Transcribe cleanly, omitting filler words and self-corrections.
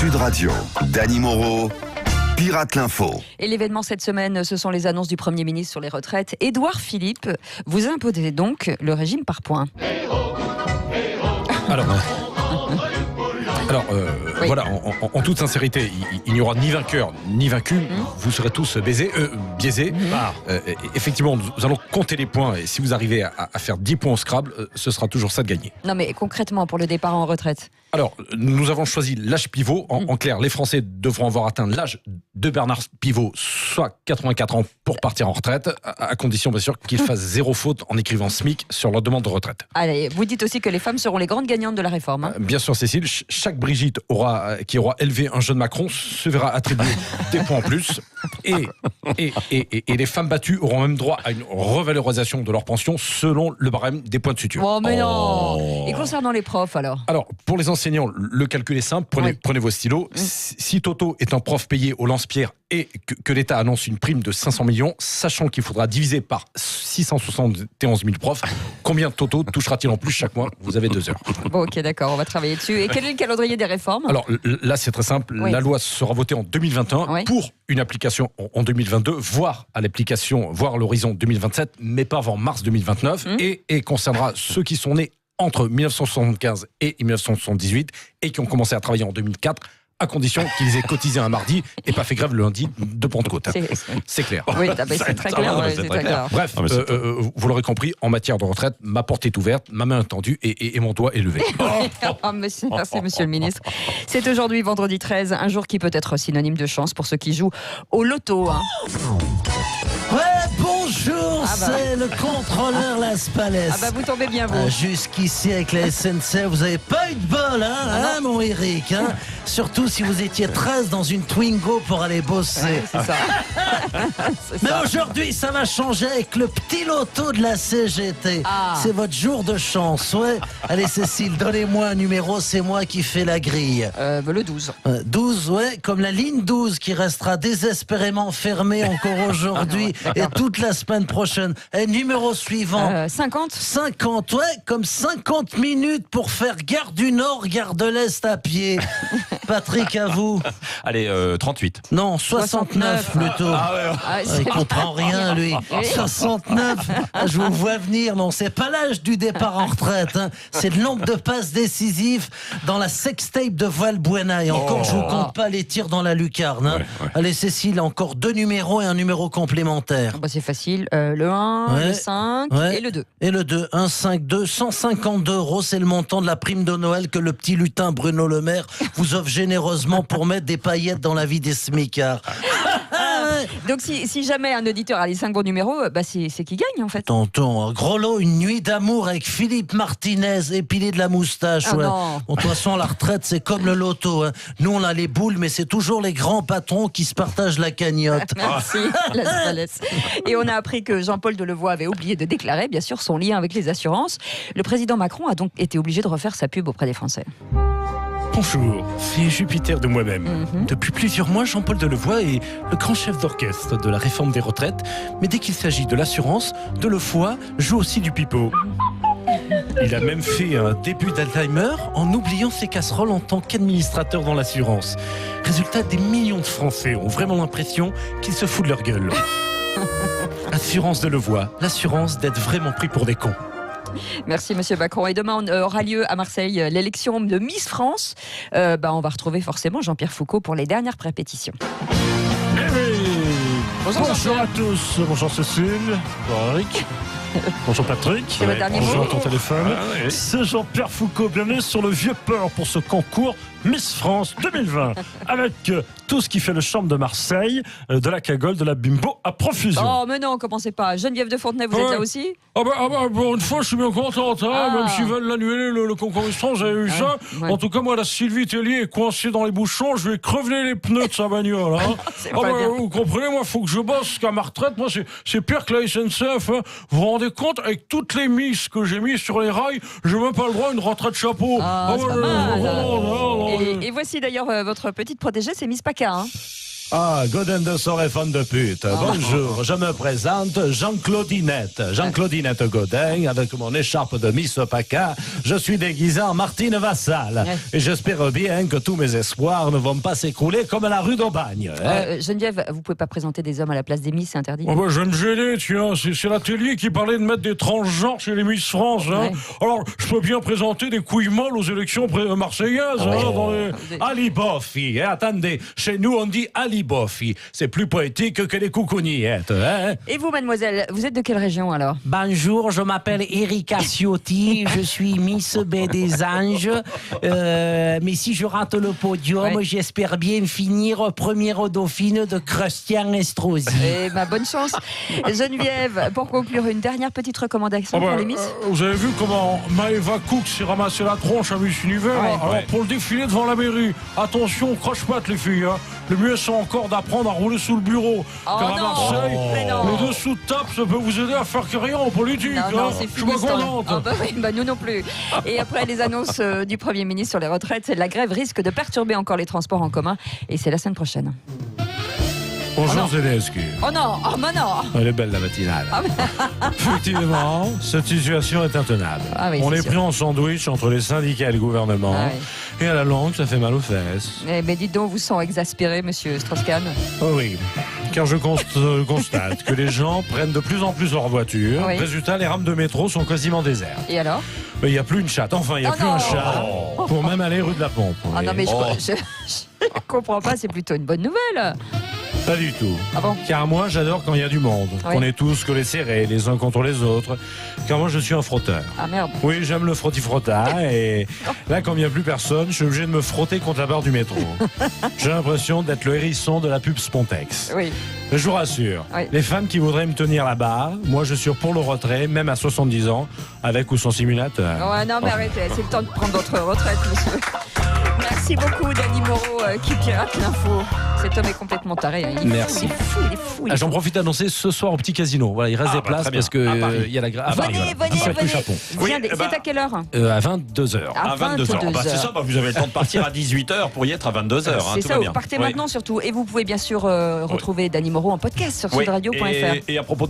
Sud Radio, Dany Moreau, Pirate l'Info. Et l'événement cette semaine, ce sont les annonces du Premier ministre sur les retraites. Édouard Philippe, vous imposez donc le régime par points. Alors, oui. Voilà, en toute sincérité, il n'y aura ni vainqueur ni vaincu. Vous serez tous biaisés. Effectivement, nous allons compter les points et si vous arrivez à faire 10 points au Scrabble, ce sera toujours ça de gagner. Non mais concrètement, pour le départ en retraite. Alors, nous avons choisi l'âge pivot. En clair, les Français devront avoir atteint l'âge de Bernard Pivot, soit 84 ans pour partir en retraite, à condition bien sûr qu'ils fassent 0 faute en écrivant SMIC sur leur demande de retraite. Allez, vous dites aussi que les femmes seront les grandes gagnantes de la réforme. Hein. Bien sûr, Cécile, chaque Brigitte qui aura élevé un jeune Macron se verra attribuer des points en plus. Et les femmes battues auront même droit à une revalorisation de leur pension selon le barème des points de suture. Oh mais non. Et concernant les profs alors ? Alors, pour les enseignants, le calcul est simple. Prenez vos stylos. Si Toto est un prof payé au lance-pierre et que l'État annonce une prime de 500 millions, sachant qu'il faudra diviser par 671 000 profs, combien Toto touchera-t-il en plus chaque mois ? Vous avez 2 heures. Bon, ok, d'accord, on va travailler dessus. Et quel est le calendrier des réformes ? Alors là, c'est très simple. Oui. La loi sera votée en 2021 pour une application en 2022, voire l'horizon 2027, mais pas avant mars 2029, et concernera ceux qui sont nés entre 1975 et 1978 et qui ont commencé à travailler en 2004, à condition qu'ils aient cotisé un mardi et pas fait grève le lundi de Pentecôte. C'est clair. Oui, c'est très clair. C'est très clair. Bref, vous l'aurez compris, en matière de retraite, ma porte est ouverte, ma main est tendue et mon doigt est levé. Merci, monsieur le ministre. C'est aujourd'hui, vendredi 13, un jour qui peut être synonyme de chance pour ceux qui jouent au loto. Hein. Bonjour, c'est le contrôleur Las Palais. Vous tombez bien, vous. Jusqu'ici, avec la SNCF, vous n'avez pas eu de bol, mon Eric. Surtout si vous étiez 13 dans une Twingo pour aller bosser. Ouais, c'est ça. Mais aujourd'hui, ça va changer avec le petit loto de la CGT. C'est votre jour de chance, ouais. Allez, Cécile, donnez-moi un numéro, c'est moi qui fais la grille. Le 12. 12, ouais, comme la ligne 12 qui restera désespérément fermée encore aujourd'hui et toute la semaine prochaine. Et numéro suivant. 50. 50, ouais, comme 50 minutes pour faire gare du Nord, gare de l'Est à pied. Patrick, à vous. Allez, 38. Non, 69 plutôt. Il comprend rien, lui. 69, je vous vois venir. Non, c'est pas l'âge du départ en retraite. C'est le nombre de passes décisives dans la sextape de Valbuena. Et encore, je vous compte pas les tirs dans la lucarne. Allez, Cécile, encore 2 numéros et un numéro complémentaire. C'est facile. Le 1, le 5 et le 2. Et le 2, 1, 5, 2, 152 €, c'est le montant de la prime de Noël que le petit lutin Bruno Le Maire vous offre généreusement pour mettre des paillettes dans la vie des smicards. Donc si jamais un auditeur a les 5 bons numéros, c'est qui gagne en fait. Tonton, gros lot, une nuit d'amour avec Philippe Martinez, épilé de la moustache. Non. Bon, de toute façon, la retraite, c'est comme le loto. Nous, on a les boules, mais c'est toujours les grands patrons qui se partagent la cagnotte. Merci, Las Palais. Et on a appris que Jean-Paul Delevoye avait oublié de déclarer, bien sûr, son lien avec les assurances. Le président Macron a donc été obligé de refaire sa pub auprès des Français. Bonjour, c'est Jupiter de moi-même. Depuis plusieurs mois, Jean-Paul Delevoye est le grand chef d'orchestre de la réforme des retraites, mais dès qu'il s'agit de l'assurance, Delevoye joue aussi du pipeau. Il a même fait un début d'Alzheimer en oubliant ses casseroles en tant qu'administrateur dans l'assurance. Résultat, des millions de Français ont vraiment l'impression qu'il se fout de leur gueule. Assurance Delevoye, l'assurance d'être vraiment pris pour des cons. Merci Monsieur Macron. Et demain aura lieu à Marseille l'élection de Miss France. On va retrouver forcément Jean-Pierre Foucault pour les dernières prépétitions. Bonjour à tous. Bonjour Cécile. Bonjour Eric. Bonjour Patrick. C'est votre dernier bonjour mot. à ton téléphone. C'est Jean-Pierre Foucault. Bienvenue sur le vieux port pour ce concours Miss France 2020. Avec tout ce qui fait le charme de Marseille, de la cagole, de la bimbo à profusion. Oh, mais non, commencez pas. Geneviève de Fontenay, vous êtes là aussi ? Pour une fois, je suis bien contente, même s'ils veulent l'annuler, le concours Miss France, j'avais eu ça. En tout cas, moi, la Sylvie Tellier est coincée dans les bouchons, je vais crever les pneus de sa bagnole. Vous comprenez, moi, il faut que je bosse, parce qu'à ma retraite, moi, c'est pire que la SNCF. Vous vous rendez compte, avec toutes les misses que j'ai mises sur les rails, je n'ai même pas le droit à une retraite chapeau. Et voici d'ailleurs votre petite protégée, c'est Miss PACA. Ah, Godin de Soré, fan de pute. Bonjour, je me présente Jean-Claudinette. Jean-Claudinette Godin, avec mon écharpe de Miss Paca. Je suis déguisé en Martine Vassal. Ouais. Et j'espère bien que tous mes espoirs ne vont pas s'écrouler comme la rue d'Aubagne. Geneviève, vous pouvez pas présenter des hommes à la place des Miss, c'est interdit. Oh bah, je vais me gêner, tiens. C'est l'atelier qui parlait de mettre des transgenres chez les Miss France. Hein. Ouais. Alors, je peux bien présenter des couilles molles aux élections marseillaises. Hein, dans les... Ali Boffi. Attendez, chez nous, on dit Ali Boffi. C'est plus poétique que les coucougnettes. Hein. Et vous, mademoiselle, vous êtes de quelle région alors? Bonjour, je m'appelle Erika Ciotti, je suis Miss Baie des Anges. Mais si je rate le podium, Ouais. j'espère bien finir première dauphine de Christian Estrosi. Eh ben, bonne chance. Geneviève, pour conclure, une dernière petite recommandation pour les Miss. Vous avez vu comment Maëva Cook s'est ramassé la tronche à Miss Univers. Ouais. Alors, pour le défilé devant la mairie, attention, croche-patte les filles. Hein. Le mieux, c'est encore d'apprendre à rouler sous le bureau. Oh Car à non, Marseille, mais non. les dessous de table, ça peut vous aider à faire carrière en politique. Non, hein. c'est Je suis fini. pas ce temps. contente. Ah bah oui, bah nous non plus. Et après les annonces du Premier ministre sur les retraites, la grève risque de perturber encore les transports en commun. Et c'est la semaine prochaine. Bonjour Zelensky. Oh non, oh mais non. Elle est belle la matinale. Ah, Effectivement, cette situation est intenable. Ah oui, On c'est est sûr. pris en sandwich entre les syndicats et le gouvernement. Ah Et à la longue, ça fait mal aux fesses. Eh, mais dites donc, vous sent exaspéré, monsieur Strauss-Kahn. Oh oui, car je constate que les gens prennent de plus en plus leur voiture. Oui. Résultat, les rames de métro sont quasiment désertes. Et alors? Il n'y a plus une chatte. Enfin, il n'y a Oh plus non. un chat pour même aller rue de la Pompe. Ah non, mais Oh, je comprends pas, c'est plutôt une bonne nouvelle. pas du tout. Ah bon? Car moi, j'adore quand il y a du monde. Oui. Qu'on est tous collés serrés les uns contre les autres. Car moi, je suis un frotteur. Ah merde. Oui, j'aime le frotti-frotta. Et là, quand il n'y a plus personne, je suis obligé de me frotter contre la barre du métro. J'ai l'impression d'être le hérisson de la pub Spontex. Oui. Mais je vous rassure, Oui. les femmes qui voudraient me tenir la barre, moi, je suis pour le retrait, même à 70 ans, avec ou sans simulateur. Ouais, non, mais arrêtez, c'est le temps de prendre votre retraite, monsieur. Merci beaucoup, Dany Moreau, qui pirate l'info. Cet homme est complètement taré. Hein. Merci. Il est fou, il est fou. Il est J'en fou. profite d'annoncer ce soir au petit casino. Voilà, il reste des places très bien. parce que À Paris. il y a la grève. Venez, venez, Circuit venez. Chapon. Oui, Viens, c'est à quelle heure? À 22h. À À 22h. Bah, c'est ça, bah, vous avez le temps de partir à 18h pour y être à 22h. C'est tout ça, va vous bien. partez Oui. maintenant surtout. Et vous pouvez bien sûr retrouver Dany Moreau en podcast sur Oui. sudradio.fr. Et à propos de